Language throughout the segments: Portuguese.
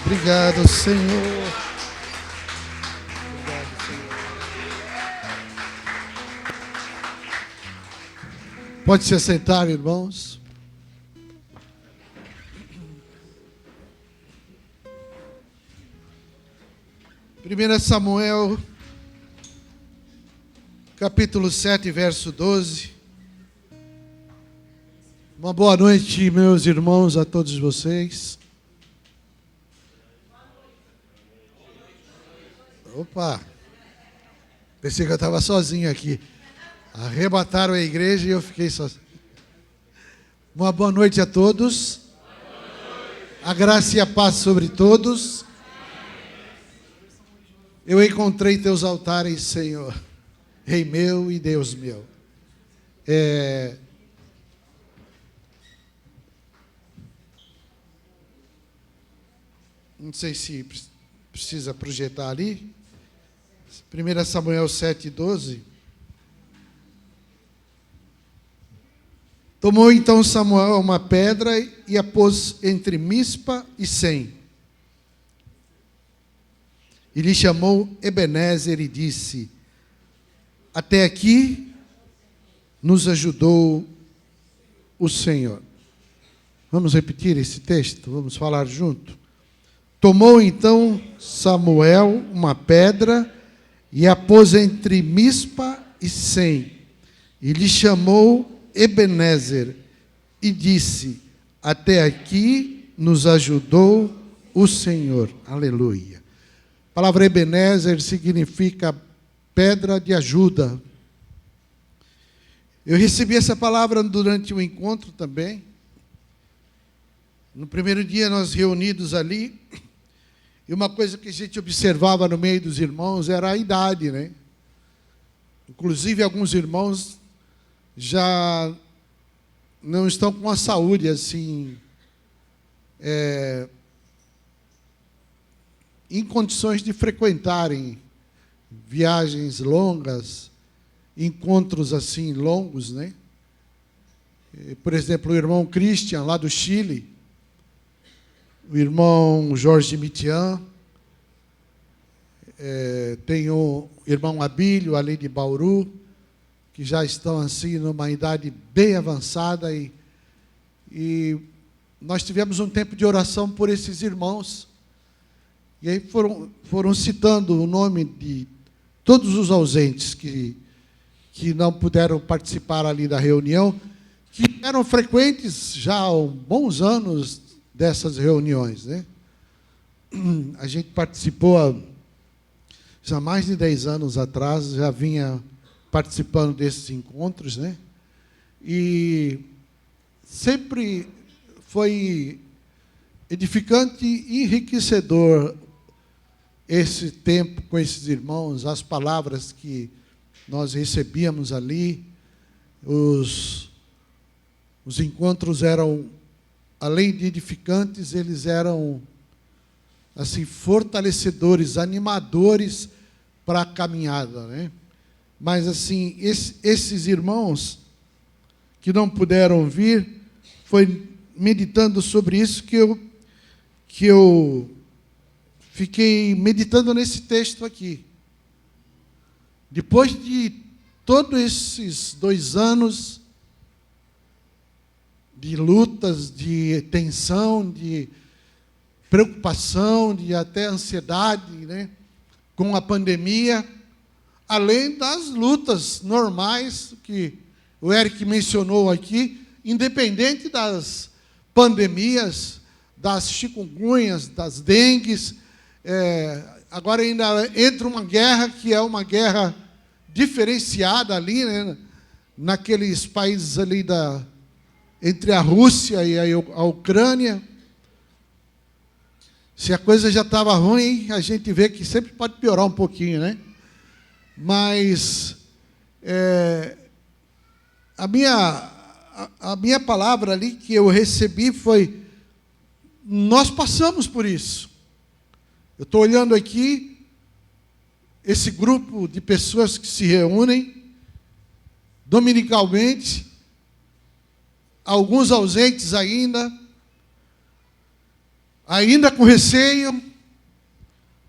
Obrigado, Senhor. Obrigado, Senhor. Pode se sentar, irmãos. Primeira Samuel, capítulo 7, verso 12. Uma boa noite, meus irmãos, a todos vocês. Opa, pensei que eu estava sozinho aqui. Arrebataram a igreja e eu fiquei sozinho. Uma boa noite a todos. A graça e a paz sobre todos. Eu encontrei teus altares, Senhor, Rei meu e Deus meu. Não sei se precisa projetar ali. 1 Samuel 7, 12. Tomou então Samuel uma pedra e a pôs entre Mispa e Sem. E lhe chamou Ebenezer e disse: até aqui nos ajudou o Senhor. Vamos repetir esse texto? Vamos falar junto? Tomou então Samuel uma pedra e a pôs entre Mispa e Sem. E lhe chamou Ebenezer e disse: até aqui nos ajudou o Senhor. Aleluia. A palavra Ebenezer significa pedra de ajuda. Eu recebi essa palavra durante o encontro também. No primeiro dia nós reunidos ali, e uma coisa que a gente observava no meio dos irmãos era a idade, né? Inclusive alguns irmãos já não estão com a saúde assim, em condições de frequentarem viagens longas, encontros assim longos, né? Por exemplo, o irmão Christian, lá do Chile, o irmão Jorge Mitian, tem o irmão Abílio, ali de Bauru, que já estão assim numa idade bem avançada, e nós tivemos um tempo de oração por esses irmãos, e aí foram citando o nome de todos os ausentes que não puderam participar ali da reunião, que eram frequentes já há bons anos dessas reuniões, né? A gente participou já há mais de 10 anos atrás, já vinha participando desses encontros, né? E sempre foi edificante e enriquecedor esse tempo com esses irmãos, as palavras que nós recebíamos ali. Os encontros eram, além de edificantes, eles eram assim fortalecedores, animadores para a caminhada, né? Mas assim, esses irmãos que não puderam vir, foi meditando sobre isso que eu fiquei meditando nesse texto aqui. Depois de todos esses 2 anos de lutas, de tensão, de preocupação, de até ansiedade, né, com a pandemia, além das lutas normais que o Eric mencionou aqui, independente das pandemias, das chikungunhas, das dengues, agora ainda entra uma guerra que é uma guerra diferenciada ali, né, naqueles países ali entre a Rússia e a Ucrânia. Se a coisa já estava ruim, a gente vê que sempre pode piorar um pouquinho, né? Mas a minha palavra ali que eu recebi foi: nós passamos por isso. Eu estou olhando aqui esse grupo de pessoas que se reúnem dominicalmente, alguns ausentes ainda, ainda com receio,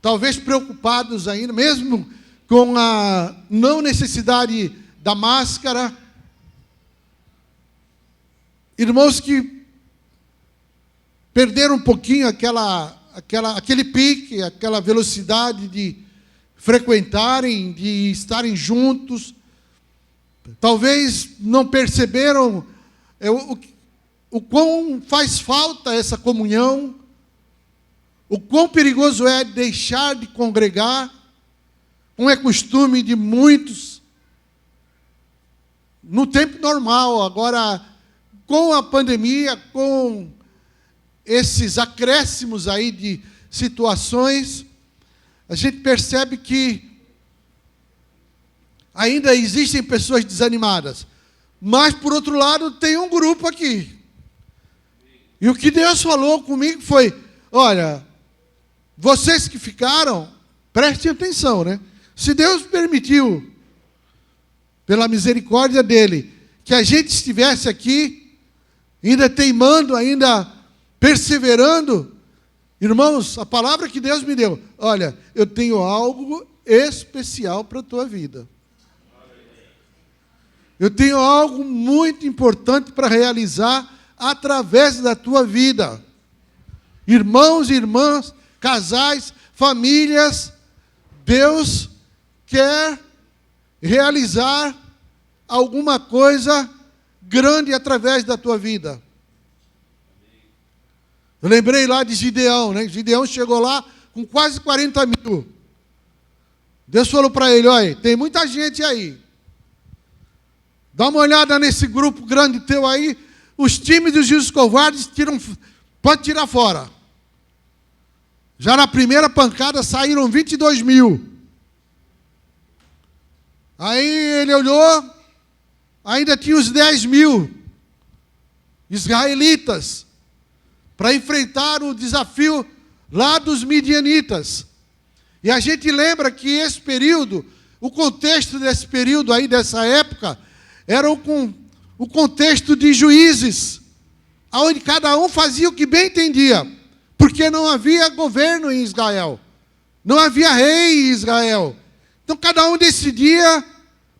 talvez preocupados ainda, mesmo com a não necessidade da máscara. Irmãos que perderam um pouquinho aquele pique, aquela velocidade de frequentarem, de estarem juntos. Talvez não perceberam o quão faz falta essa comunhão, o quão perigoso é deixar de congregar, como é costume de muitos, no tempo normal. Agora, com a pandemia, com esses acréscimos aí de situações, a gente percebe que ainda existem pessoas desanimadas. Mas, por outro lado, tem um grupo aqui. E o que Deus falou comigo foi: olha, vocês que ficaram, prestem atenção, né? Se Deus permitiu, pela misericórdia dele, que a gente estivesse aqui, ainda teimando, ainda perseverando, irmãos, a palavra que Deus me deu: olha, eu tenho algo especial para a tua vida. Eu tenho algo muito importante para realizar através da tua vida. Irmãos e irmãs, casais, famílias, Deus quer realizar alguma coisa grande através da tua vida. Eu lembrei lá de Gideão, né? Gideão chegou lá com quase 40 mil. Deus falou para ele: olha, tem muita gente aí. Dá uma olhada nesse grupo grande teu aí. Os tímidos e os covardes pode tirar fora. Já na primeira pancada saíram 22 mil. Aí ele olhou, ainda tinha os 10 mil israelitas para enfrentar o desafio lá dos midianitas. E a gente lembra que esse período, o contexto desse período aí, dessa época, era o contexto de juízes, onde cada um fazia o que bem entendia, porque não havia governo em Israel, não havia rei em Israel. Então cada um decidia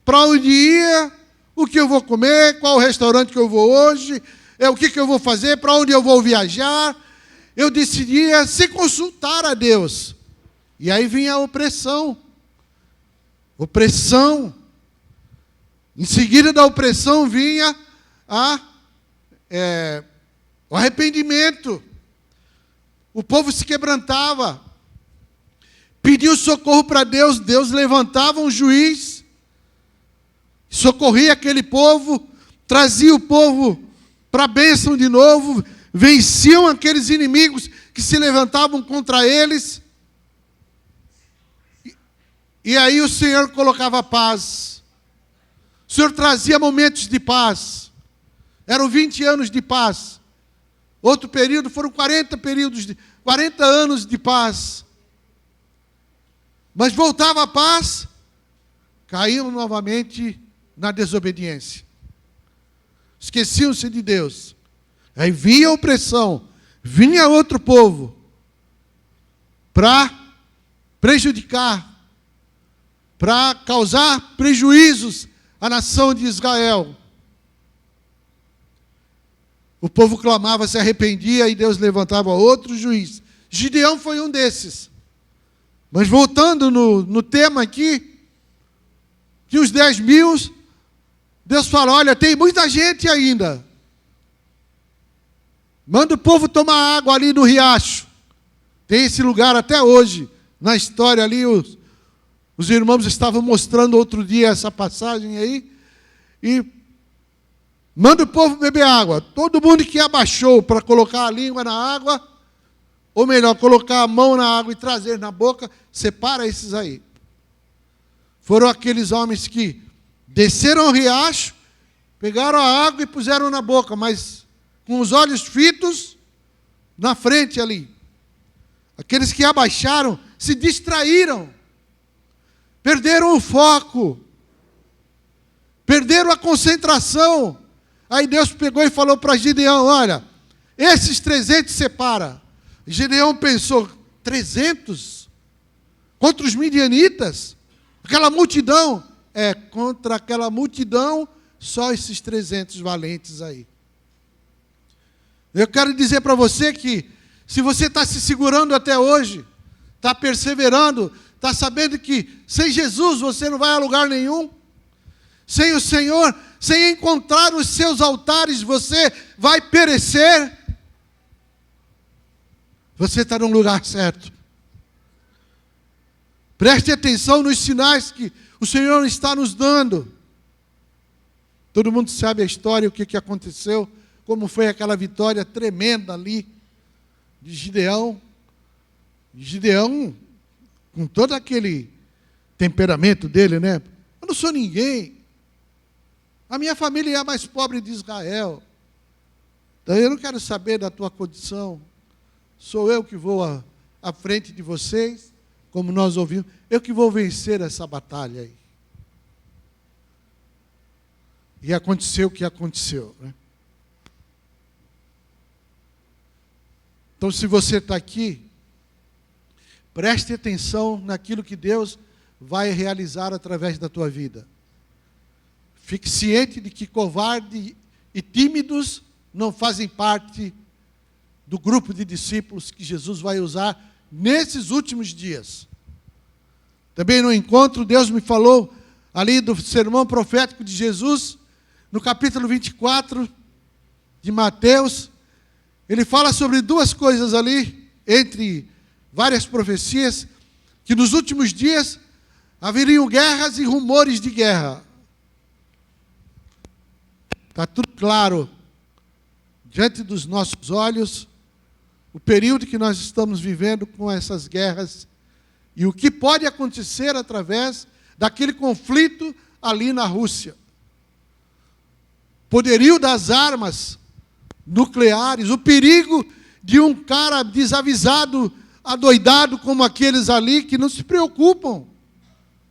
para onde ia, o que eu vou comer, qual o restaurante que eu vou hoje, o que eu vou fazer, para onde eu vou viajar. Eu decidia sem consultar a Deus. E aí vinha a opressão. Opressão. Em seguida da opressão vinha o arrependimento. O povo se quebrantava, pediu socorro para Deus. Deus levantava um juiz, socorria aquele povo, trazia o povo para a bênção de novo, venciam aqueles inimigos que se levantavam contra eles. E aí o Senhor colocava paz. O Senhor trazia momentos de paz. Eram 20 anos de paz. Outro período foram 40 anos de paz. Mas voltava a paz, caíam novamente na desobediência. Esqueciam-se de Deus. Aí vinha a opressão, vinha outro povo para prejudicar, para causar prejuízos à nação de Israel. O povo clamava, se arrependia, e Deus levantava outro juiz. Gideão foi um desses. Mas voltando no tema aqui, que os 10 mil, Deus fala: olha, tem muita gente ainda. Manda o povo tomar água ali no riacho. Tem esse lugar até hoje. Na história ali, os irmãos estavam mostrando outro dia essa passagem aí. E manda o povo beber água. Todo mundo que abaixou para colocar a língua na água, ou melhor, colocar a mão na água e trazer na boca, separa esses aí. Foram aqueles homens que desceram ao riacho, pegaram a água e puseram na boca, mas com os olhos fitos na frente ali. Aqueles que abaixaram se distraíram, perderam o foco, perderam a concentração. Aí Deus pegou e falou para Gideão: olha, esses 300 separa, Gideão pensou, 300? Contra os midianitas? Aquela multidão? Contra aquela multidão, só esses 300 valentes aí. Eu quero dizer para você que, se você está se segurando até hoje, está perseverando, está sabendo que sem Jesus você não vai a lugar nenhum, sem o Senhor, sem encontrar os seus altares, você vai perecer. Você está no lugar certo. Preste atenção nos sinais que o Senhor está nos dando. Todo mundo sabe a história, o que aconteceu, como foi aquela vitória tremenda ali de Gideão. Gideão, com todo aquele temperamento dele, né? Eu não sou ninguém. A minha família é a mais pobre de Israel. Então eu não quero saber da tua condição. Sou eu que vou à frente de vocês, como nós ouvimos. Eu que vou vencer essa batalha aí. E aconteceu o que aconteceu, né? Então, se você está aqui, preste atenção naquilo que Deus vai realizar através da tua vida. Fique ciente de que covarde e tímidos não fazem parte do grupo de discípulos que Jesus vai usar nesses últimos dias. Também no encontro, Deus me falou ali do sermão profético de Jesus, no capítulo 24 de Mateus. Ele fala sobre duas coisas ali, entre várias profecias, que nos últimos dias haveriam guerras e rumores de guerra. Está tudo claro diante dos nossos olhos, o período que nós estamos vivendo com essas guerras e o que pode acontecer através daquele conflito ali na Rússia. Poderio das armas nucleares, o perigo de um cara desavisado, adoidado como aqueles ali, que não se preocupam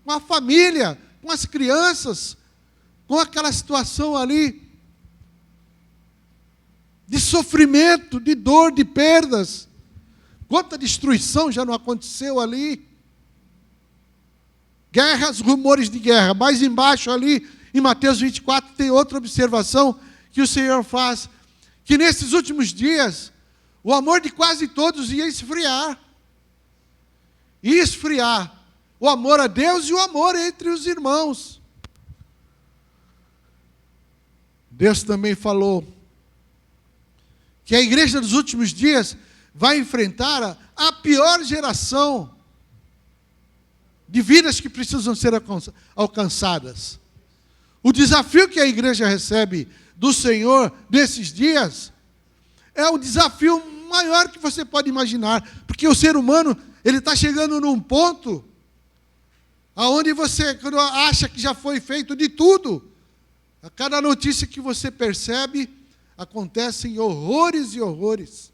com a família, com as crianças, com aquela situação ali de sofrimento, de dor, de perdas. Quanta destruição já não aconteceu ali. Guerras, rumores de guerra. Mais embaixo ali, em Mateus 24, tem outra observação que o Senhor faz, que nesses últimos dias, o amor de quase todos ia esfriar. Ia esfriar o amor a Deus e o amor entre os irmãos. Deus também falou que a igreja dos últimos dias vai enfrentar a pior geração de vidas que precisam ser alcançadas. O desafio que a igreja recebe do Senhor nesses dias é o desafio maior que você pode imaginar, porque o ser humano, ele está chegando num ponto aonde você, quando acha que já foi feito de tudo, a cada notícia que você percebe, acontecem horrores e horrores.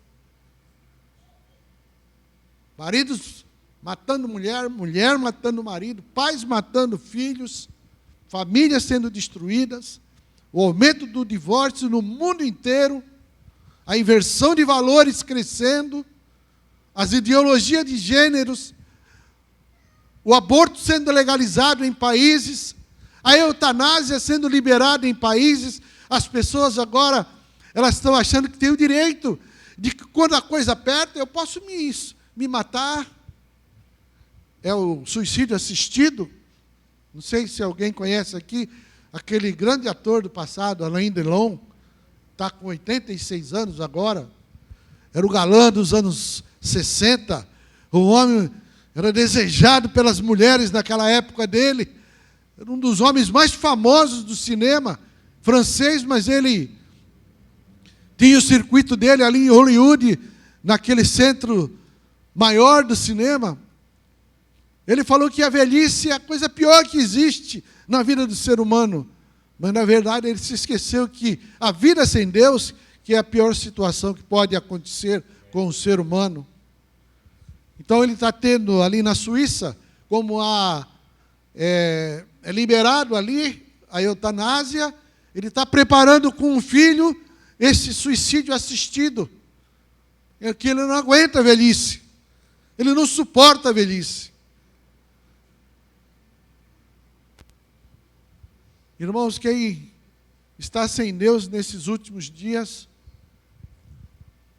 Maridos matando mulher, mulher matando marido, pais matando filhos, famílias sendo destruídas, o aumento do divórcio no mundo inteiro, a inversão de valores crescendo, as ideologias de gêneros, o aborto sendo legalizado em países, a eutanásia sendo liberada em países. As pessoas agora, elas estão achando que têm o direito de que quando a coisa aperta, eu posso me matar. É o suicídio assistido. Não sei se alguém conhece aqui, aquele grande ator do passado, Alain Delon, está com 86 anos agora, era o galã dos anos 60, o homem era desejado pelas mulheres naquela época dele, era um dos homens mais famosos do cinema francês, mas ele tinha o circuito dele ali em Hollywood, naquele centro maior do cinema. Ele falou que a velhice é a coisa pior que existe na vida do ser humano. Mas, na verdade, ele se esqueceu que a vida sem Deus, que é a pior situação que pode acontecer com o ser humano. Então, ele está tendo ali na Suíça, como é liberado ali a eutanásia, ele está preparando com um filho esse suicídio assistido. é que ele não aguenta a velhice. Ele não suporta a velhice. Irmãos, quem está sem Deus nesses últimos dias,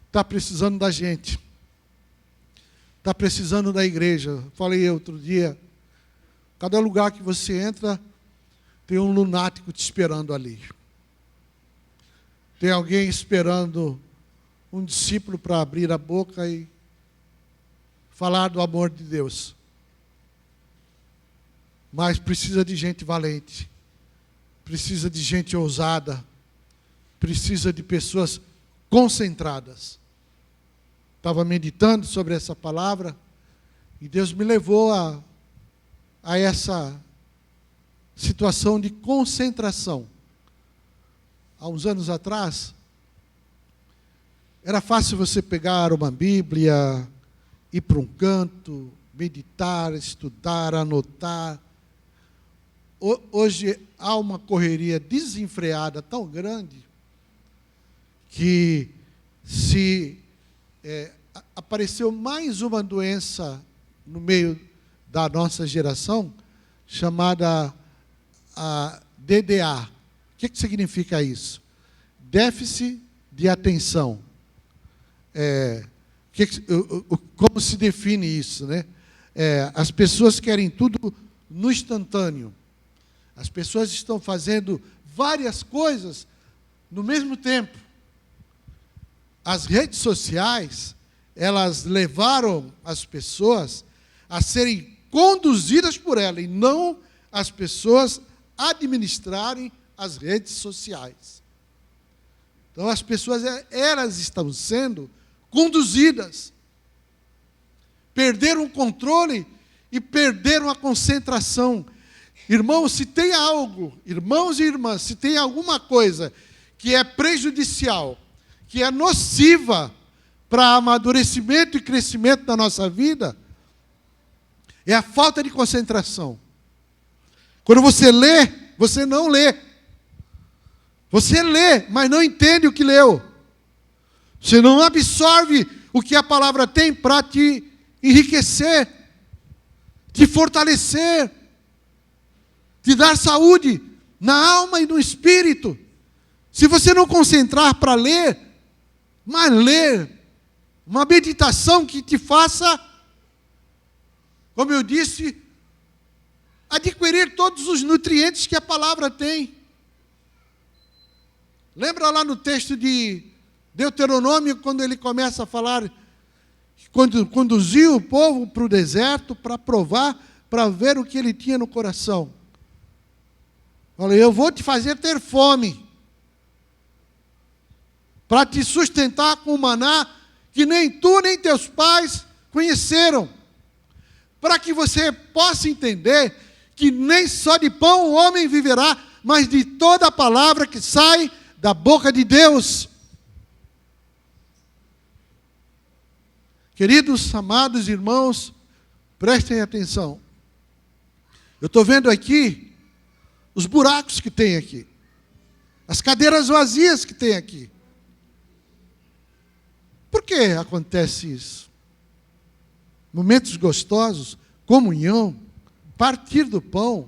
está precisando da gente. Está precisando da igreja. Falei outro dia, cada lugar que você entra, tem um lunático te esperando ali. Tem alguém esperando um discípulo para abrir a boca e falar do amor de Deus. Mas precisa de gente valente. Precisa de gente ousada. Precisa de pessoas concentradas. Estava meditando sobre essa palavra e Deus me levou a essa situação de concentração. Há uns anos atrás, era fácil você pegar uma Bíblia, ir para um canto, meditar, estudar, anotar. Hoje há uma correria desenfreada tão grande que apareceu mais uma doença no meio da nossa geração, chamada DDA. O que significa isso? Déficit de atenção. Como se define isso, né? As pessoas querem tudo no instantâneo. As pessoas estão fazendo várias coisas no mesmo tempo. As redes sociais, elas levaram as pessoas a serem conduzidas por ela e não as pessoas administrarem as redes sociais. Então, as pessoas, elas estão sendo conduzidas. Perderam o controle e perderam a concentração. Irmãos, se tem algo, irmãos e irmãs, se tem alguma coisa que é prejudicial, que é nociva para amadurecimento e crescimento da nossa vida, é a falta de concentração. Quando você lê, você não lê. Você lê, mas não entende o que leu. Você não absorve o que a palavra tem para te enriquecer, te fortalecer, te dar saúde na alma e no espírito. Se você não concentrar para ler, mas ler uma meditação que te faça, como eu disse, adquirir todos os nutrientes que a palavra tem. Lembra lá no texto de Deuteronômio, quando ele começa a falar, quando conduziu o povo para o deserto para provar, para ver o que ele tinha no coração. Olha, eu vou te fazer ter fome, para te sustentar com o maná que nem tu nem teus pais conheceram, para que você possa entender que nem só de pão o homem viverá, mas de toda a palavra que sai da boca de Deus. Queridos, amados irmãos, prestem atenção. Eu estou vendo aqui os buracos que tem aqui, as cadeiras vazias que tem aqui. Por que acontece isso? Momentos gostosos, comunhão, partir do pão,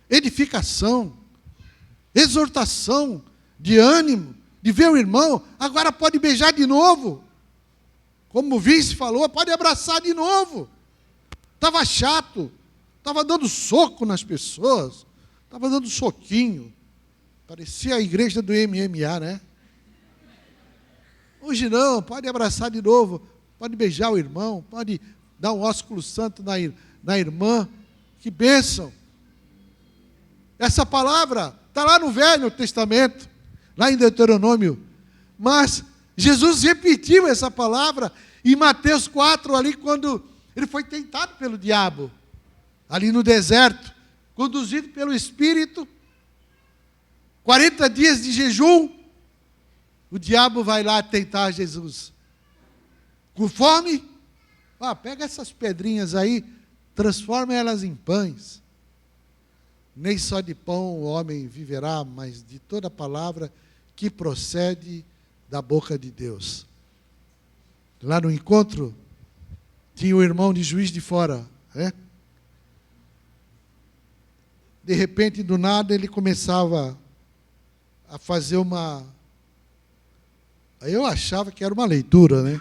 edificação, exortação, de ânimo, de ver o irmão, agora pode beijar de novo. Como o vice falou, pode abraçar de novo. Estava chato, estava dando soco nas pessoas, estava dando soquinho. Parecia a igreja do MMA, né? Hoje não, pode abraçar de novo, pode beijar o irmão, pode dar um ósculo santo na irmã. Que bênção! Essa palavra está lá no Velho Testamento, lá em Deuteronômio. Mas Jesus repetiu essa palavra em Mateus 4, ali quando ele foi tentado pelo diabo, ali no deserto, conduzido pelo Espírito, 40 dias de jejum, o diabo vai lá tentar Jesus. Com fome, pega essas pedrinhas aí, transforma elas em pães. Nem só de pão o homem viverá, mas de toda palavra que procede da boca de Deus. lá no encontro, tinha o irmão de Juiz de Fora, né? De repente, do nada, ele começava a fazer uma... Aí eu achava que era uma leitura, né?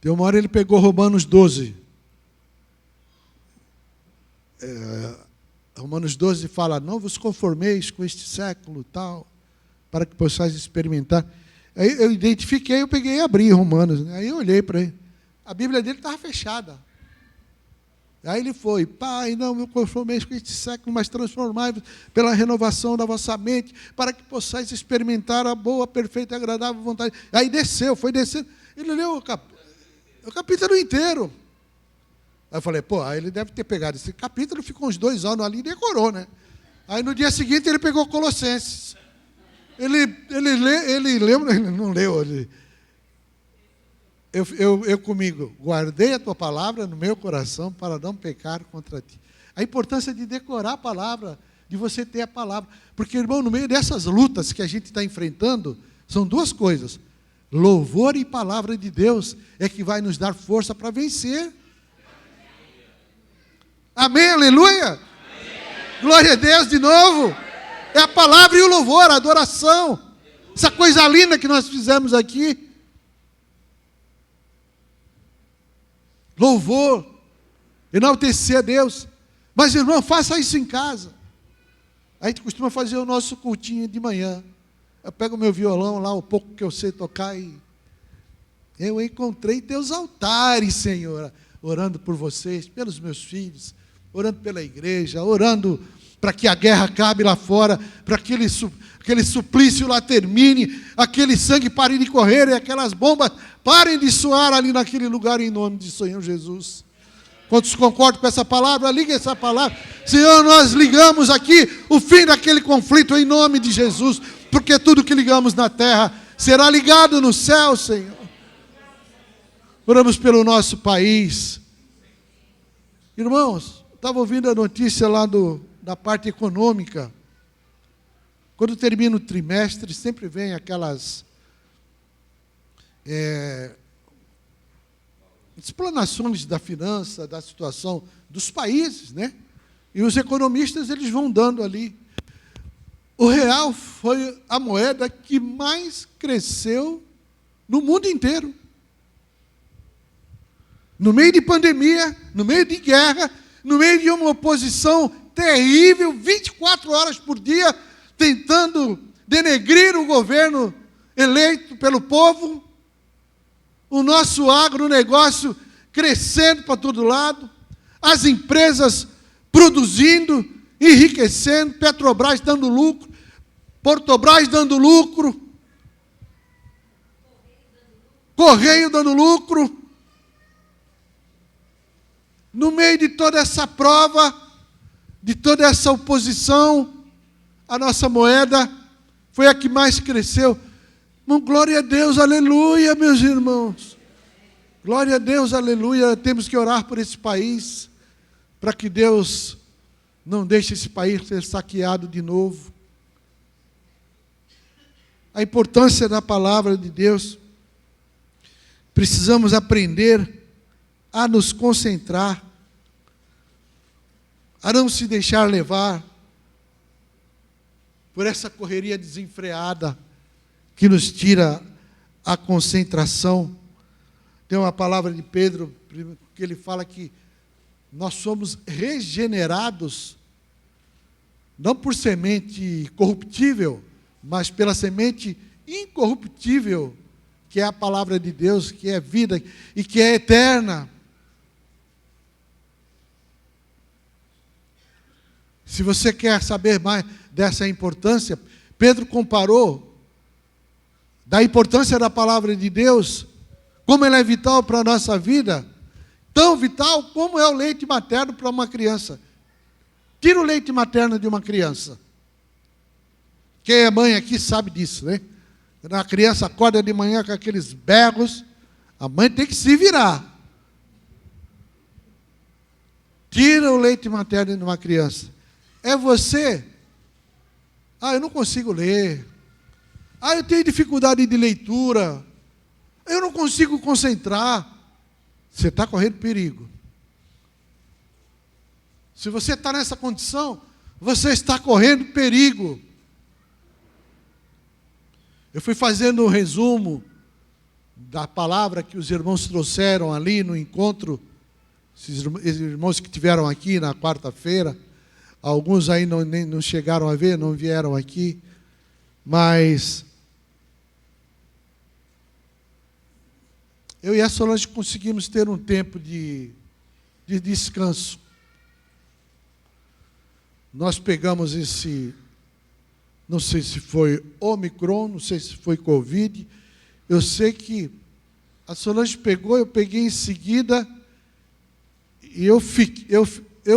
Tem uma hora ele pegou Romanos 12. Romanos 12 fala, não vos conformeis com este século, tal, para que possais experimentar. Aí eu identifiquei, eu peguei e abri Romanos, né? Aí eu olhei para ele. A Bíblia dele estava fechada. Aí ele foi, Pai, não me conformeis com este século, mas transformai-vos pela renovação da vossa mente, para que possais experimentar a boa, perfeita e agradável vontade. Aí desceu, foi descendo. Ele leu o capítulo inteiro. Aí eu falei, aí ele deve ter pegado esse capítulo, ficou uns 2 anos ali e decorou, né? Aí no dia seguinte ele pegou Colossenses. Ele lembra, ele não leu. Eu comigo, guardei a tua palavra no meu coração para não pecar contra ti. A importância de decorar a palavra, de você ter a palavra. Porque, irmão, no meio dessas lutas que a gente está enfrentando, são 2 coisas. Louvor e palavra de Deus é que vai nos dar força para vencer. Amém, aleluia? Amém. Glória a Deus de novo. É a palavra e o louvor, a adoração. Essa coisa linda que nós fizemos aqui. Louvor, enaltecer a Deus. Mas, irmão, faça isso em casa. A gente costuma fazer o nosso cultinho de manhã. Eu pego o meu violão lá, o pouco que eu sei tocar, e eu encontrei teus altares, Senhor, orando por vocês, pelos meus filhos, orando pela igreja, orando para que a guerra acabe lá fora, para que aquele suplício lá termine, aquele sangue pare de correr e aquelas bombas parem de soar ali naquele lugar em nome de Senhor Jesus. Quantos concordam com essa palavra? Liga essa palavra. Senhor, nós ligamos aqui o fim daquele conflito em nome de Jesus, porque tudo que ligamos na terra será ligado no céu, Senhor. Oramos pelo nosso país. Irmãos, estava ouvindo a notícia lá da parte econômica. Quando termina o trimestre, sempre vem aquelas explanações da finança, da situação dos países, né? E os economistas, eles vão dando ali. O real foi a moeda que mais cresceu no mundo inteiro. No meio de pandemia, no meio de guerra, no meio de uma oposição terrível, 24 horas por dia, tentando denegrir o governo eleito pelo povo, o nosso agronegócio crescendo para todo lado, as empresas produzindo, enriquecendo, Petrobras dando lucro, Portobras dando lucro, Correio dando lucro. No meio de toda essa prova, de toda essa oposição, a nossa moeda foi a que mais cresceu. Glória a Deus, aleluia, meus irmãos. Glória a Deus, aleluia. Temos que orar por esse país, para que Deus não deixe esse país ser saqueado de novo. A importância da palavra de Deus. Precisamos aprender a nos concentrar, a não se deixar levar por essa correria desenfreada que nos tira a concentração. Tem uma palavra de Pedro que ele fala que nós somos regenerados não por semente corruptível, mas pela semente incorruptível, que é a palavra de Deus, que é vida e que é eterna. Se você quer saber mais dessa importância, Pedro comparou da importância da palavra de Deus, como ela é vital para a nossa vida, tão vital como é o leite materno para uma criança. Tira o leite materno de uma criança. Quem é mãe aqui sabe disso, né? Quando a criança acorda de manhã com aqueles berros, a mãe tem que se virar. Tira o leite materno de uma criança. É você? Eu não consigo ler. Eu tenho dificuldade de leitura. Eu não consigo concentrar. Você está correndo perigo. Se você está nessa condição, você está correndo perigo. Eu fui fazendo um resumo da palavra que os irmãos trouxeram ali no encontro, esses irmãos que tiveram aqui na quarta-feira. Alguns aí não chegaram a ver, não vieram aqui, mas eu e a Solange conseguimos ter um tempo de descanso. Nós pegamos esse, não sei se foi Omicron, não sei se foi Covid, eu sei que a Solange pegou, eu peguei em seguida, e eu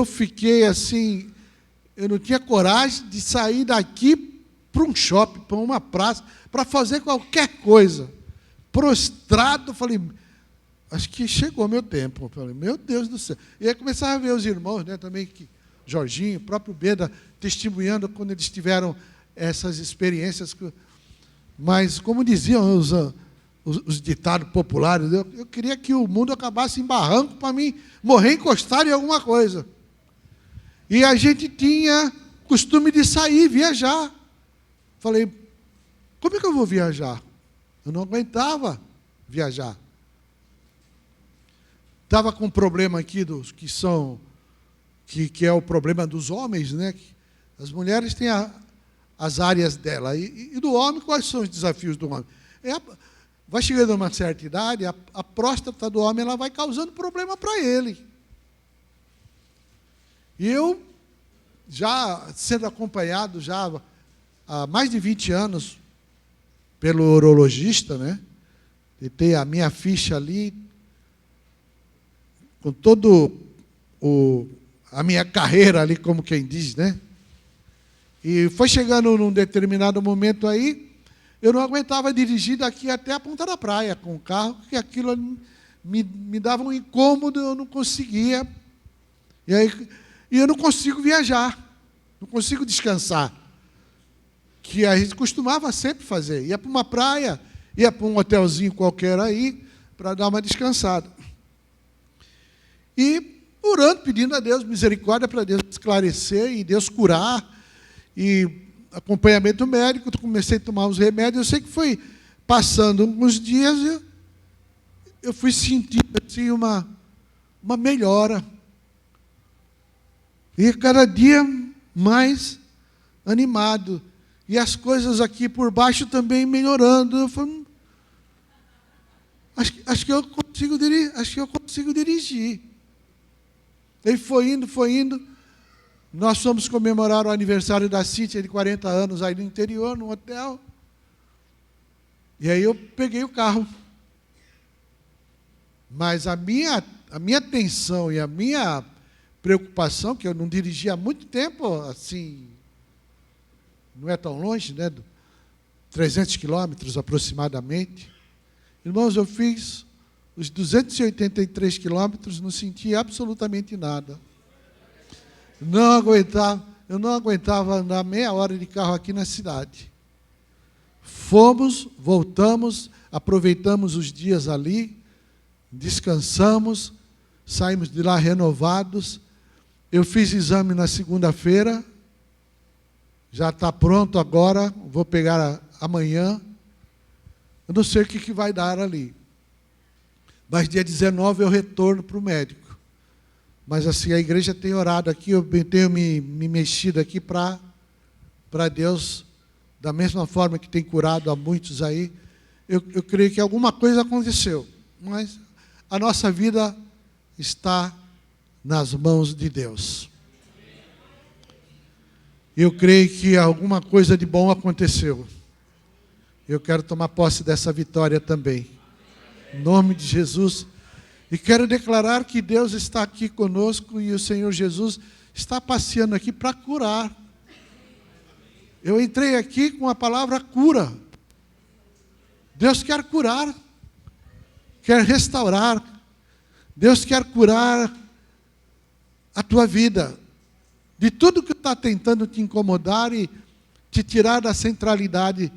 fiquei assim, eu não tinha coragem de sair daqui para um shopping, para uma praça, para fazer qualquer coisa. Prostrado, falei, acho que chegou meu tempo. Falei, meu Deus do céu. E aí começava a ver os irmãos, né, também, que Jorginho, o próprio Beda, testemunhando quando eles tiveram essas experiências. Mas, como diziam os ditados populares, eu queria que o mundo acabasse em barranco para mim morrer encostado em alguma coisa. E a gente tinha costume de sair, viajar. Falei, como é que eu vou viajar? Eu não aguentava viajar. Estava com um problema aqui dos que são, que é o problema dos homens, né? As mulheres têm as áreas dela. E do homem, quais são os desafios do homem? Vai chegando a uma certa idade, a próstata do homem ela vai causando problema para ele. E eu, já sendo acompanhado já há mais de 20 anos pelo urologista, né? E ter a minha ficha ali, com todo a minha carreira ali, como quem diz, né? E foi chegando num determinado momento aí, eu não aguentava dirigir daqui até a ponta da praia com o carro, porque aquilo me dava um incômodo, eu não conseguia. E eu não consigo viajar, não consigo descansar. Que a gente costumava sempre fazer. Ia para uma praia, ia para um hotelzinho qualquer aí, para dar uma descansada. E orando, pedindo a Deus misericórdia para Deus esclarecer e Deus curar. E acompanhamento médico, comecei a tomar os remédios. Eu sei que foi passando alguns dias, eu fui sentindo assim, uma melhora. E cada dia mais animado. E as coisas aqui por baixo também melhorando. Eu falei, acho que eu consigo dirigir. Ele foi indo. Nós fomos comemorar o aniversário da Cíntia de 40 anos aí no interior, no hotel. E aí eu peguei o carro. Mas a minha atenção e a minha preocupação, que eu não dirigia há muito tempo, assim, não é tão longe, né? 300 quilômetros aproximadamente. Irmãos, eu fiz os 283 quilômetros, não senti absolutamente nada. Eu não aguentava andar meia hora de carro aqui na cidade. Fomos, voltamos, aproveitamos os dias ali, descansamos, saímos de lá renovados. Eu fiz exame na segunda-feira, já está pronto agora, vou pegar amanhã. Eu não sei o que vai dar ali. Mas dia 19 eu retorno para o médico. Mas assim, a igreja tem orado aqui, eu tenho me mexido aqui para Deus, da mesma forma que tem curado a muitos aí. Eu creio que alguma coisa aconteceu, mas a nossa vida está nas mãos de Deus. Eu creio que alguma coisa de bom aconteceu. Eu quero tomar posse dessa vitória também. Em nome de Jesus. E quero declarar que Deus está aqui conosco e o Senhor Jesus está passeando aqui para curar. Eu entrei aqui com a palavra cura. Deus quer curar, quer restaurar. Deus quer curar a tua vida de tudo que está tentando te incomodar e te tirar da centralidade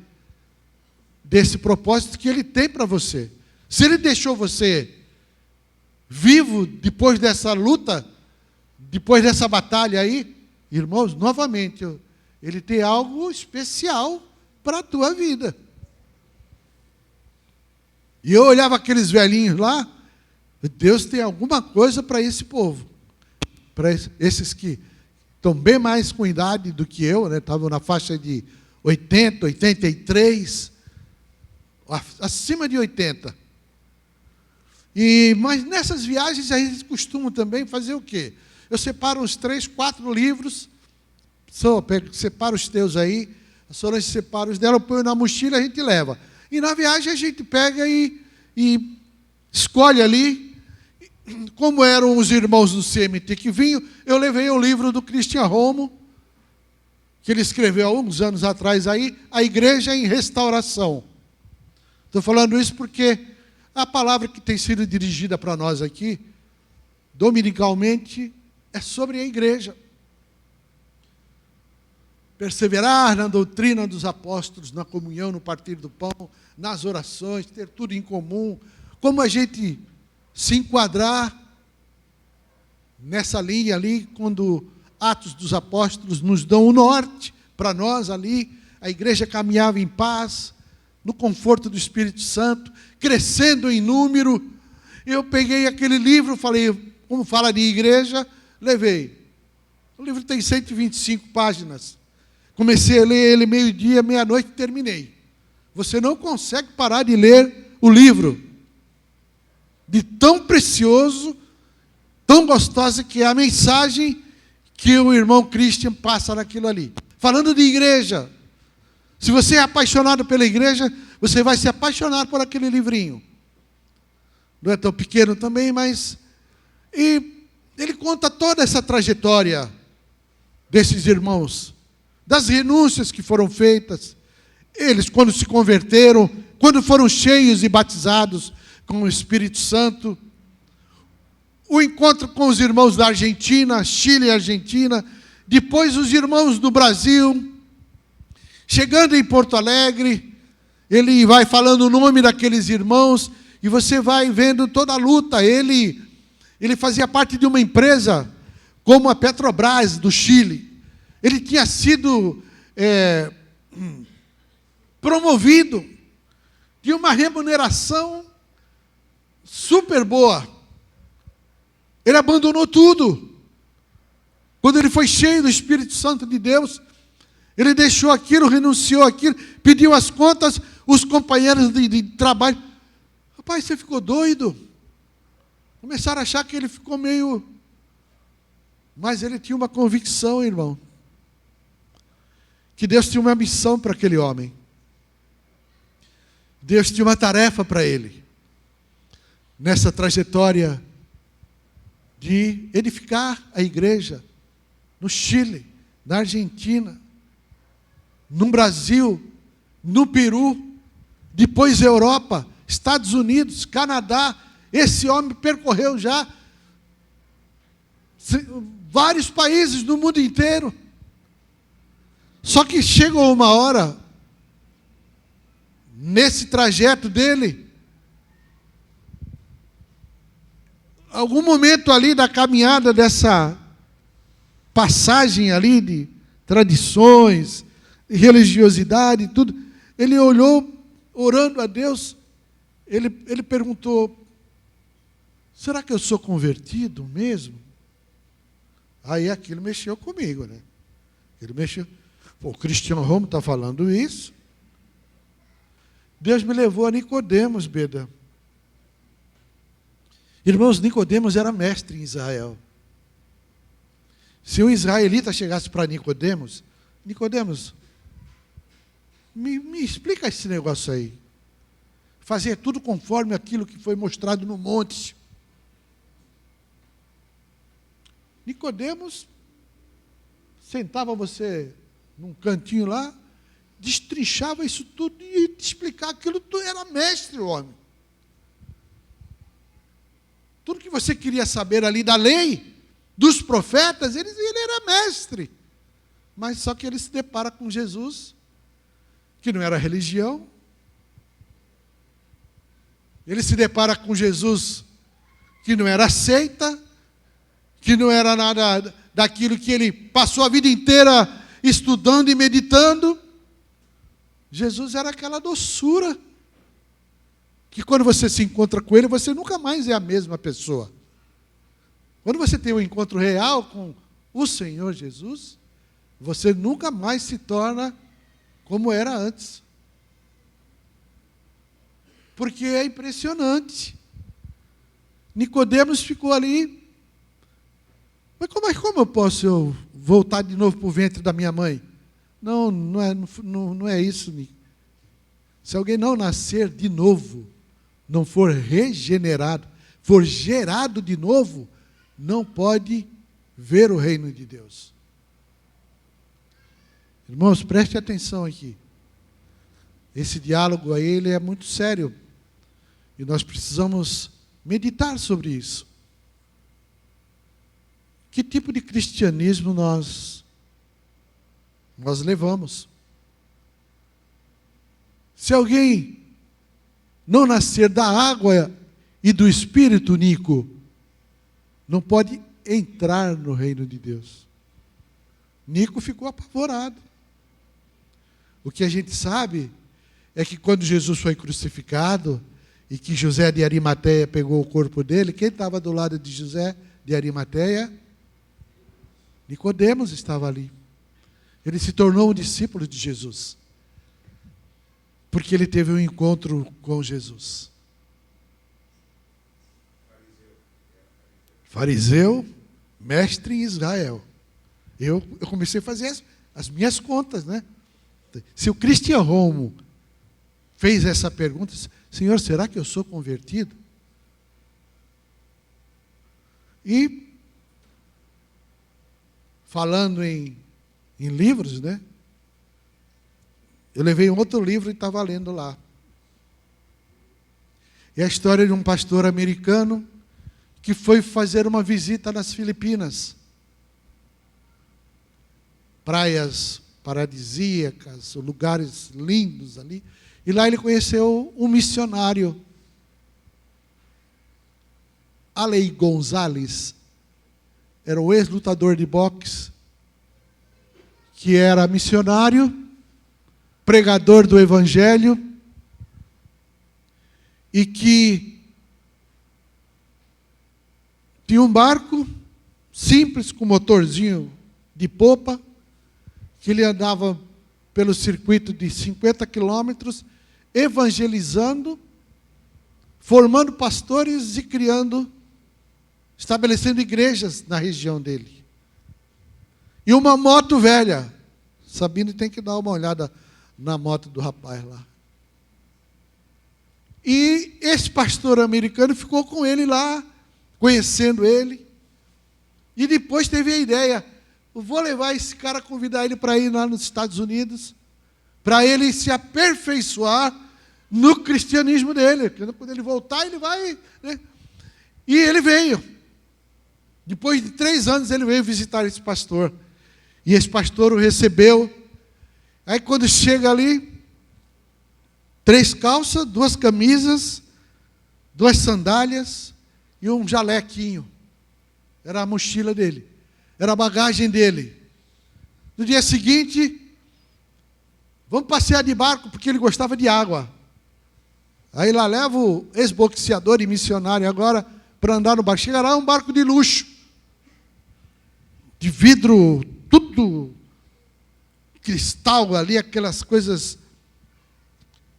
desse propósito que Ele tem para você. Se Ele deixou você vivo depois dessa luta, depois dessa batalha aí, irmãos, novamente, Ele tem algo especial para a tua vida. E eu olhava aqueles velhinhos lá, Deus tem alguma coisa para esse povo. Para esses que estão bem mais com idade do que eu, né? Estavam na faixa de 80, 83, acima de 80. Mas nessas viagens a gente costuma também fazer o quê? Eu separo uns 3, 4 livros, separo os teus aí, a Solange separa os dela, eu ponho na mochila e a gente leva. E na viagem a gente pega e escolhe ali. Como eram os irmãos do CMT que vinham, eu levei o livro do Christian Romo, que ele escreveu há uns anos atrás aí, A Igreja em Restauração. Estou falando isso porque a palavra que tem sido dirigida para nós aqui, dominicalmente, é sobre a igreja. Perseverar na doutrina dos apóstolos, na comunhão, no partir do pão, nas orações, ter tudo em comum. Como a gente se enquadrar nessa linha ali, quando Atos dos Apóstolos nos dão o norte para nós ali, a igreja caminhava em paz, no conforto do Espírito Santo, crescendo em número. Eu peguei aquele livro, falei, como fala de igreja, levei. O livro tem 125 páginas. Comecei a ler ele meio-dia, meia-noite e terminei. Você não consegue parar de ler o livro. De tão precioso, tão gostosa que é a mensagem que o irmão Christian passa naquilo ali. Falando de igreja, se você é apaixonado pela igreja, você vai se apaixonar por aquele livrinho. Não é tão pequeno também, mas... E ele conta toda essa trajetória desses irmãos, das renúncias que foram feitas, eles quando se converteram, quando foram cheios e batizados com o Espírito Santo, o encontro com os irmãos da Argentina, Chile e Argentina, depois os irmãos do Brasil, chegando em Porto Alegre, ele vai falando o nome daqueles irmãos, e você vai vendo toda a luta. Ele fazia parte de uma empresa como a Petrobras do Chile. Ele tinha sido promovido de uma remuneração super boa. Ele abandonou tudo. Quando ele foi cheio do Espírito Santo de Deus, ele deixou aquilo, renunciou àquilo, pediu as contas, os companheiros de trabalho. Rapaz, você ficou doido? Começaram a achar que ele ficou meio... Mas ele tinha uma convicção, irmão, que Deus tinha uma missão para aquele homem. Deus tinha uma tarefa para ele. Nessa trajetória de edificar a igreja no Chile, na Argentina, no Brasil, no Peru, depois Europa, Estados Unidos, Canadá. Esse homem percorreu já vários países no mundo inteiro. Só que chegou uma hora, nesse trajeto dele, algum momento ali da caminhada dessa passagem ali de tradições, de religiosidade e tudo, ele olhou, orando a Deus, ele perguntou, será que eu sou convertido mesmo? Aí aquilo mexeu comigo, né? Ele mexeu. Pô, o Christian Romo está falando isso. Deus me levou a Nicodemos, Beda. Irmãos, Nicodemos era mestre em Israel. Se um israelita chegasse para Nicodemos, Nicodemos, me explica esse negócio aí. Fazer tudo conforme aquilo que foi mostrado no monte. Nicodemos sentava você num cantinho lá, destrinchava isso tudo e te explicar aquilo tudo. Era mestre o homem. Tudo que você queria saber ali da lei, dos profetas, ele era mestre. Mas só que ele se depara com Jesus, que não era religião, Ele se depara com Jesus, que não era seita, que não era nada daquilo que ele passou a vida inteira estudando e meditando. Jesus era aquela doçura, que quando você se encontra com ele, você nunca mais é a mesma pessoa. Quando você tem um encontro real com o Senhor Jesus, você nunca mais se torna como era antes. Porque é impressionante. Nicodemos ficou ali. Mas como eu posso voltar de novo para o ventre da minha mãe? Não é isso, Nico. Se alguém não nascer de novo, não for regenerado, for gerado de novo, não pode ver o reino de Deus. Irmãos, preste atenção aqui. Esse diálogo aí, ele é muito sério. E nós precisamos meditar sobre isso. Que tipo de cristianismo nós levamos? Se alguém não nascer da água e do Espírito, Nico, não pode entrar no reino de Deus. Nico ficou apavorado. O que a gente sabe é que quando Jesus foi crucificado e que José de Arimateia pegou o corpo dele, quem estava do lado de José de Arimateia? Nicodemos estava ali. Ele se tornou um discípulo de Jesus, porque ele teve um encontro com Jesus. Fariseu, mestre em Israel. Eu comecei a fazer as minhas contas, né? Se o Christian Romo fez essa pergunta, Senhor, será que eu sou convertido? E, falando em livros, né? Eu levei um outro livro e estava lendo lá. É a história de um pastor americano que foi fazer uma visita nas Filipinas. Praias paradisíacas, lugares lindos ali. E lá ele conheceu um missionário, Alei Gonzalez, era um ex-lutador de boxe, que era missionário, pregador do Evangelho, e que tinha um barco simples, com motorzinho de popa, que ele andava pelo circuito de 50 quilômetros, evangelizando, formando pastores e estabelecendo igrejas na região dele. E uma moto velha. Sabino tem que dar uma olhada na moto do rapaz lá. E esse pastor americano ficou com ele lá, conhecendo ele. E depois teve a ideia, eu vou levar esse cara, convidar ele para ir lá nos Estados Unidos, para ele se aperfeiçoar no cristianismo dele. Quando ele voltar, ele vai... né? E ele veio. Depois de 3 anos, ele veio visitar esse pastor. E esse pastor o recebeu. Aí, quando chega ali, 3 calças, 2 camisas, 2 sandálias e um jalequinho. Era a mochila dele. Era a bagagem dele. No dia seguinte, vamos passear de barco, porque ele gostava de água. Aí lá leva o ex-boxeador e missionário agora para andar no barco. Chega lá, é um barco de luxo. De vidro, tudo cristal ali, aquelas coisas.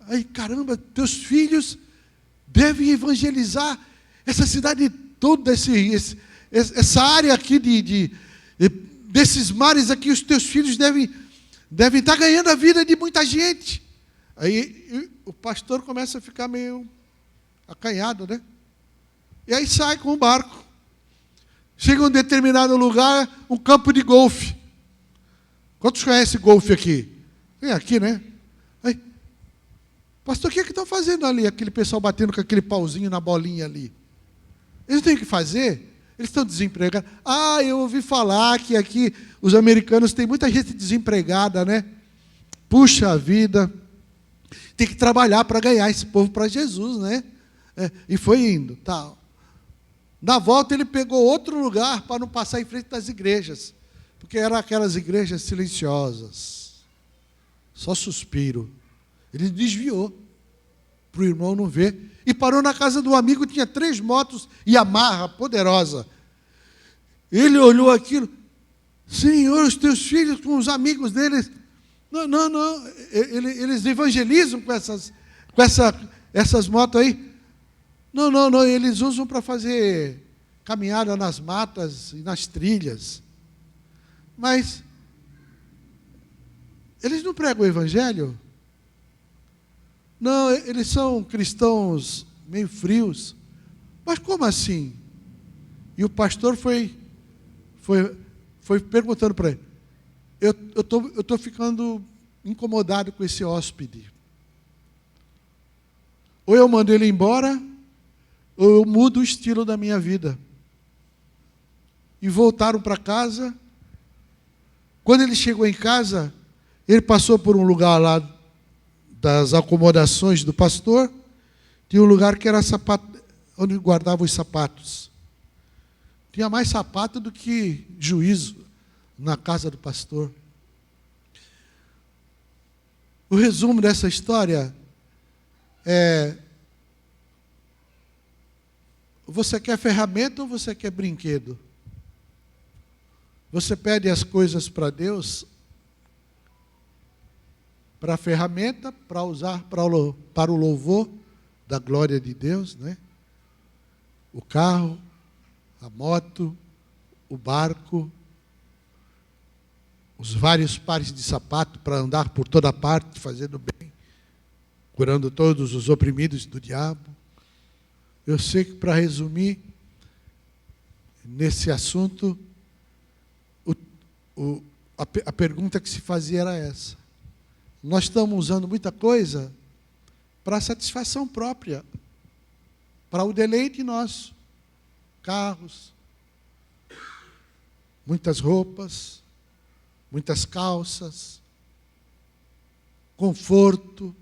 Aí, caramba, teus filhos devem evangelizar essa cidade toda, essa área aqui desses mares aqui, os teus filhos devem estar ganhando a vida de muita gente. Aí o pastor começa a ficar meio acanhado, né? E aí sai com o barco. Chega a um determinado lugar, um campo de golfe. Quantos conhecem golfe aqui? Tem aqui, né? Aí, pastor, o que é que estão fazendo ali? Aquele pessoal batendo com aquele pauzinho na bolinha ali. Eles têm que fazer? Eles estão desempregados. Ah, eu ouvi falar que aqui os americanos têm muita gente desempregada, né? Puxa vida, tem que trabalhar para ganhar esse povo para Jesus, né? E foi indo, tal. Na volta ele pegou outro lugar para não passar em frente das igrejas, porque eram aquelas igrejas silenciosas, só suspiro. Ele desviou, para o irmão não ver, e parou na casa do amigo, tinha 3 motos Yamaha, poderosa. Ele olhou aquilo, Senhor, os teus filhos com os amigos deles, não, eles evangelizam com essas motos aí. Não, eles usam para fazer caminhada nas matas e nas trilhas. Mas eles não pregam o evangelho? Não, eles são cristãos meio frios. Mas como assim? E o pastor foi perguntando para ele, eu estou ficando incomodado com esse hóspede. Ou eu mando ele embora, ou eu mudo o estilo da minha vida. E voltaram para casa. Quando ele chegou em casa, ele passou por um lugar lá das acomodações do pastor. Tinha um lugar que era onde guardava os sapatos. Tinha mais sapato do que juízo na casa do pastor. O resumo dessa história é: você quer ferramenta ou você quer brinquedo? Você pede as coisas para Deus, para a ferramenta, para usar para o louvor da glória de Deus, né? O carro, a moto, o barco, os vários pares de sapato para andar por toda parte, fazendo bem, curando todos os oprimidos do diabo. Eu sei que, para resumir, nesse assunto, a pergunta que se fazia era essa. Nós estamos usando muita coisa para satisfação própria, para o deleite nosso. Carros, muitas roupas, muitas calças, conforto,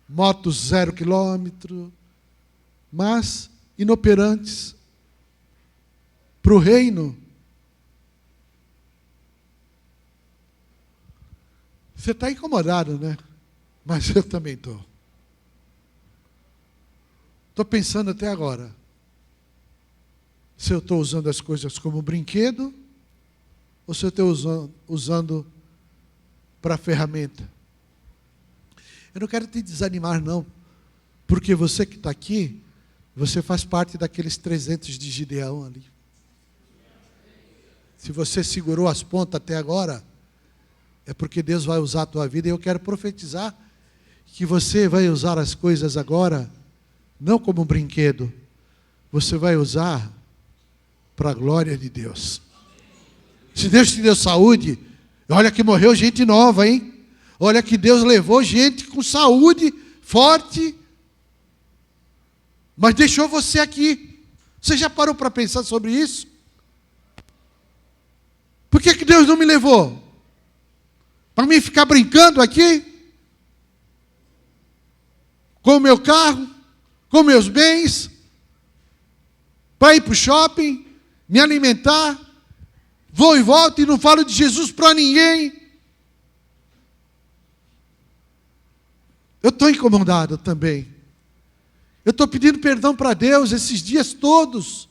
motos 0 quilômetro, mas inoperantes para o reino. Você está incomodado, né? Mas eu também estou. Estou pensando até agora se eu estou usando as coisas como brinquedo ou se eu estou usando para ferramenta. Eu não quero te desanimar, não, porque você que está aqui, você faz parte daqueles 300 de Gideão ali. Se você segurou as pontas até agora, é porque Deus vai usar a tua vida. E eu quero profetizar que você vai usar as coisas agora, não como um brinquedo, você vai usar para a glória de Deus. Se Deus te deu saúde, olha que morreu gente nova, hein? Olha que Deus levou gente com saúde, forte, mas deixou você aqui. Você já parou para pensar sobre isso? Por que Deus não me levou? Para mim ficar brincando aqui? Com o meu carro, com meus bens, para ir para o shopping, me alimentar, vou e volto e não falo de Jesus para ninguém. Eu estou incomodado também. Eu estou pedindo perdão para Deus esses dias todos,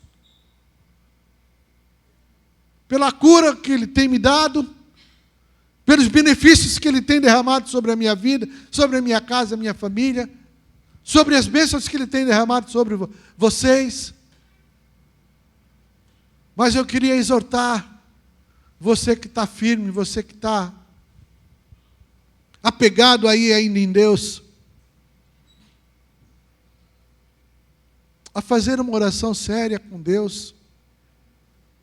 pela cura que Ele tem me dado, pelos benefícios que Ele tem derramado sobre a minha vida, sobre a minha casa, a minha família, sobre as bênçãos que Ele tem derramado sobre vocês. Mas eu queria exortar você que está firme, você que está apegado aí ainda em Deus, a fazer uma oração séria com Deus,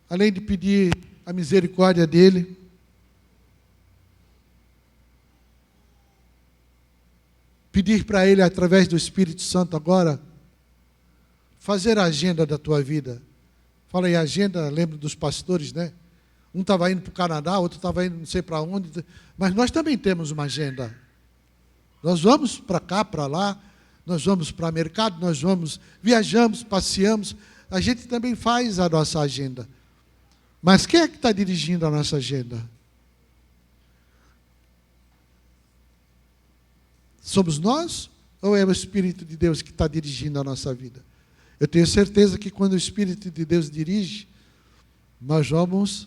além de pedir a misericórdia dEle. Pedir para Ele, através do Espírito Santo agora, fazer a agenda da tua vida. Fala aí, agenda, lembra dos pastores, né? Um estava indo para o Canadá, outro estava indo não sei para onde, mas nós também temos uma agenda. Nós vamos para cá, para lá, nós vamos para o mercado, nós vamos, viajamos, passeamos, a gente também faz a nossa agenda. Mas quem é que está dirigindo a nossa agenda? Somos nós ou é o Espírito de Deus que está dirigindo a nossa vida? Eu tenho certeza que quando o Espírito de Deus dirige, nós vamos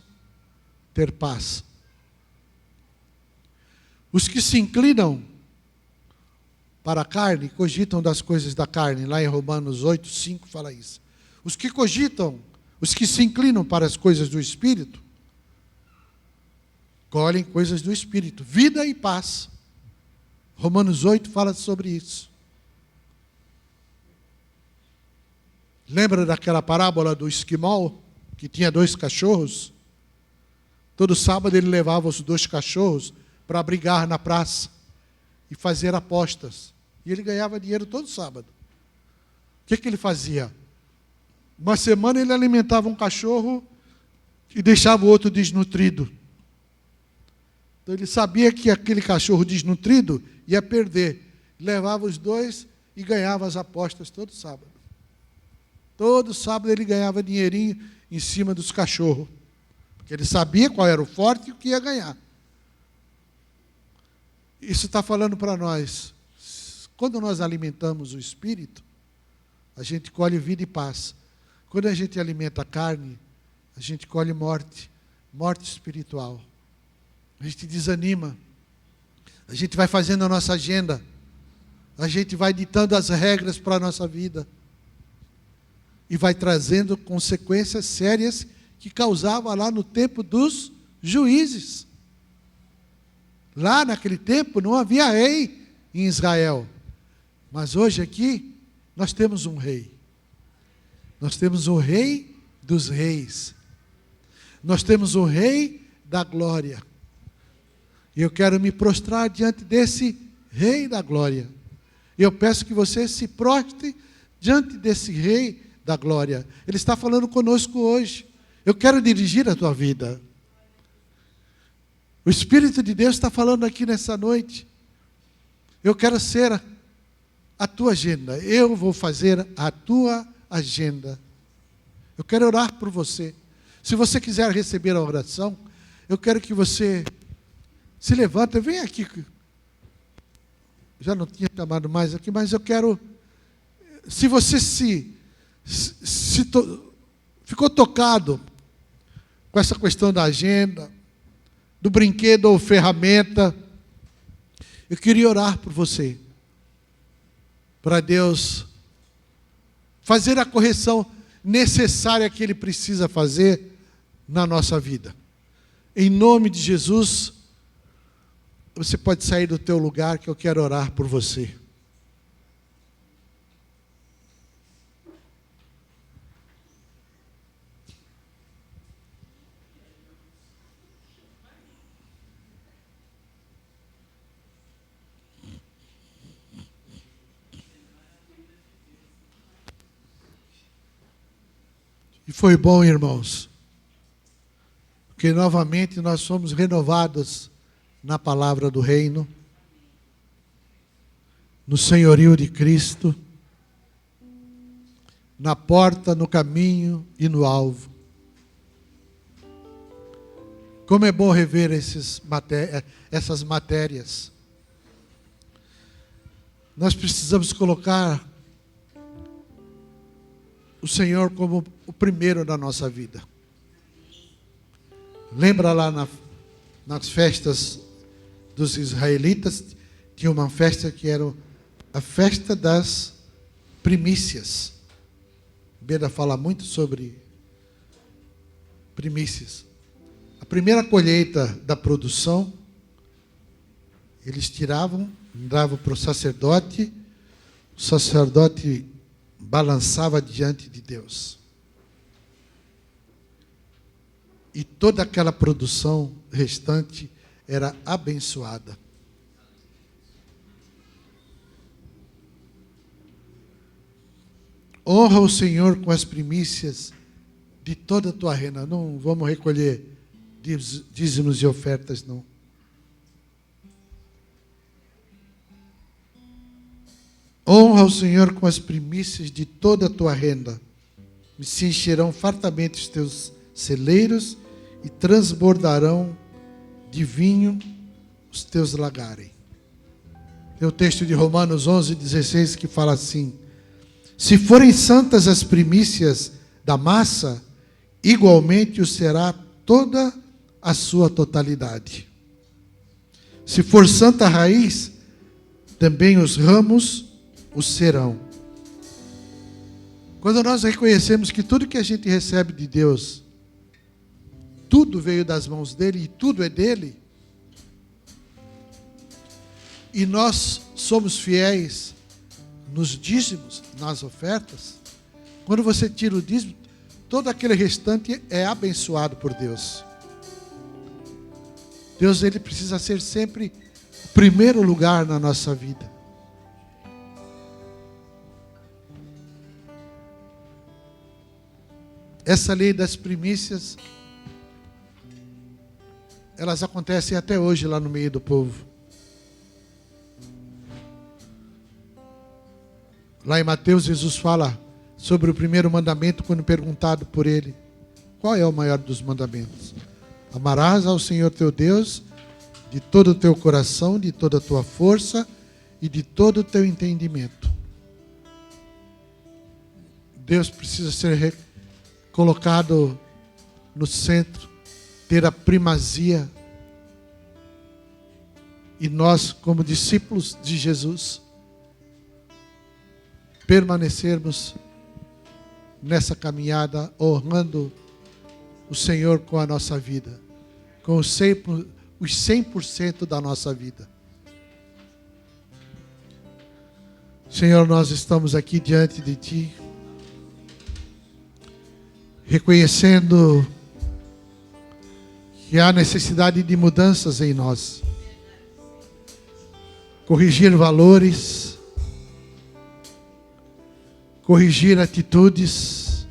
ter paz. Os que se inclinam para a carne, cogitam das coisas da carne, lá em Romanos 8, 5 fala isso. Os que cogitam, os que se inclinam para as coisas do Espírito, colhem coisas do Espírito, vida e paz. Romanos 8 fala sobre isso. Lembra daquela parábola do esquimol, que tinha 2 cachorros? Todo sábado ele levava os 2 cachorros para brigar na praça e fazer apostas. E ele ganhava dinheiro todo sábado. O que ele fazia? Uma semana ele alimentava um cachorro e deixava o outro desnutrido. Então ele sabia que aquele cachorro desnutrido ia perder. Levava os 2 e ganhava as apostas todo sábado. Todo sábado ele ganhava dinheirinho em cima dos cachorros. Porque ele sabia qual era o forte e o que ia ganhar. Isso está falando para nós. Quando nós alimentamos o Espírito, a gente colhe vida e paz. Quando a gente alimenta a carne, a gente colhe morte, morte espiritual. A gente desanima. A gente vai fazendo a nossa agenda. A gente vai ditando as regras para a nossa vida. E vai trazendo consequências sérias que causava lá no tempo dos juízes. Lá naquele tempo não havia rei em Israel. Mas hoje aqui nós temos um rei. Nós temos o rei dos reis. Nós temos o rei da glória. E eu quero me prostrar diante desse rei da glória. E eu peço que você se prostre diante desse rei da glória. Ele está falando conosco hoje. Eu quero dirigir a tua vida. O Espírito de Deus está falando aqui nessa noite. Eu quero ser a tua agenda. Eu vou fazer a tua agenda. Eu quero orar por você. Se você quiser receber a oração, eu quero que você se levante. Vem aqui. Já não tinha chamado mais aqui, mas eu quero... Se você ficou tocado com essa questão da agenda, do brinquedo ou ferramenta, eu queria orar por você, para Deus fazer a correção necessária que Ele precisa fazer na nossa vida. Em nome de Jesus, você pode sair do teu lugar que eu quero orar por você. E foi bom, irmãos, porque novamente nós somos renovados na palavra do reino, no senhorio de Cristo, na porta, no caminho e no alvo. Como é bom rever essas matérias. Nós precisamos colocar o Senhor como o primeiro da nossa vida. Lembra lá nas festas dos israelitas, tinha uma festa que era a festa das primícias. Beda fala muito sobre primícias. A primeira colheita da produção, eles tiravam, davam para o sacerdote balançava diante de Deus. E toda aquela produção restante era abençoada. Honra o Senhor com as primícias de toda a tua renda. Não vamos recolher dízimos e ofertas, não. Honra o Senhor com as primícias de toda a tua renda. E se encherão fartamente os teus celeiros e transbordarão de vinho os teus lagares. Tem o texto de Romanos 11:16 que fala assim: se forem santas as primícias da massa, igualmente o será toda a sua totalidade. Se for santa a raiz, também os ramos o serão. Quando nós reconhecemos que tudo que a gente recebe de Deus, tudo veio das mãos dele e tudo é dele, e nós somos fiéis nos dízimos, nas ofertas, quando você tira o dízimo, todo aquele restante é abençoado por Deus. Deus, ele precisa ser sempre o primeiro lugar na nossa vida. Essa lei das primícias, elas acontecem até hoje lá no meio do povo. Lá em Mateus, Jesus fala sobre o primeiro mandamento quando perguntado por ele: qual é o maior dos mandamentos? Amarás ao Senhor teu Deus de todo o teu coração, de toda a tua força e de todo o teu entendimento. Deus precisa ser colocado no centro, ter a primazia. E nós, como discípulos de Jesus, permanecermos nessa caminhada, honrando o Senhor com a nossa vida, com os 100% da nossa vida. Senhor, nós estamos aqui diante de Ti, reconhecendo que há necessidade de mudanças em nós, corrigir valores, corrigir atitudes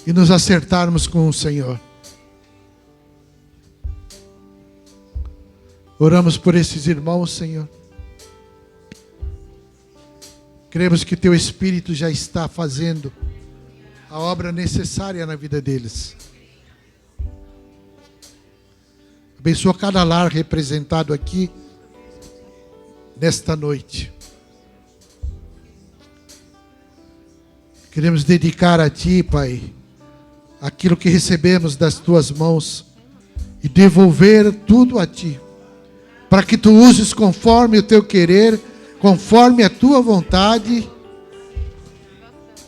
e nos acertarmos com o Senhor. Oramos por esses irmãos, Senhor. Cremos que Teu Espírito já está fazendo a obra necessária na vida deles. Abençoa cada lar representado aqui nesta noite. Queremos dedicar a Ti, Pai, aquilo que recebemos das Tuas mãos e devolver tudo a Ti, para que Tu uses conforme o Teu querer, conforme a Tua vontade,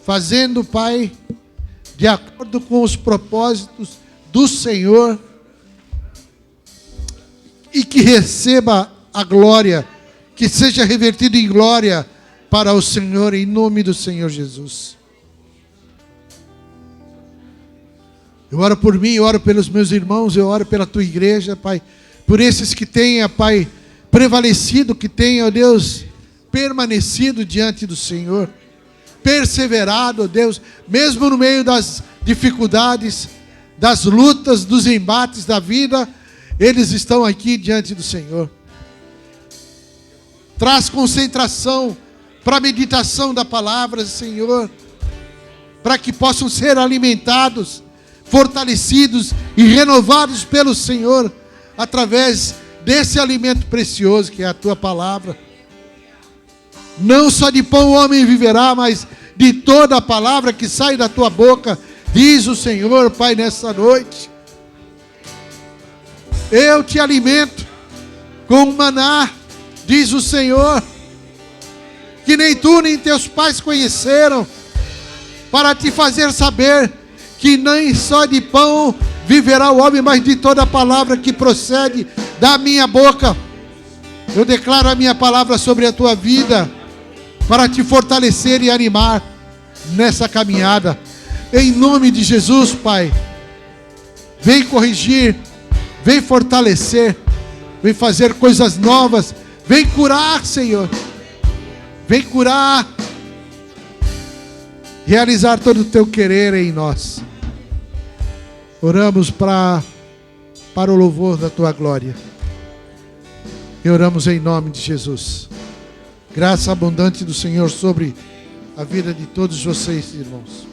fazendo, Pai, de acordo com os propósitos do Senhor, e que receba a glória, que seja revertido em glória para o Senhor, em nome do Senhor Jesus. Eu oro por mim, eu oro pelos meus irmãos, eu oro pela Tua igreja, Pai, por esses que tenham, Pai, prevalecido, que tenham, ó Deus, permanecido diante do Senhor, perseverado, ó Deus, mesmo no meio das dificuldades, das lutas, dos embates da vida, eles estão aqui diante do Senhor. Traz concentração para a meditação da palavra, Senhor, para que possam ser alimentados, fortalecidos e renovados pelo Senhor, através desse alimento precioso que é a Tua palavra. Não só de pão o homem viverá, mas de toda a palavra que sai da Tua boca, diz o Senhor, Pai, nessa noite. Eu te alimento com maná, diz o Senhor, que nem tu nem teus pais conheceram, para te fazer saber que nem só de pão viverá o homem, mas de toda a palavra que procede da minha boca. Eu declaro a minha palavra sobre a tua vida, para te fortalecer e animar nessa caminhada. Em nome de Jesus, Pai, vem corrigir, vem fortalecer, vem fazer coisas novas, vem curar, Senhor, vem curar, realizar todo o teu querer em nós. Oramos para o louvor da tua glória, e oramos em nome de Jesus. Graça abundante do Senhor sobre a vida de todos vocês, irmãos.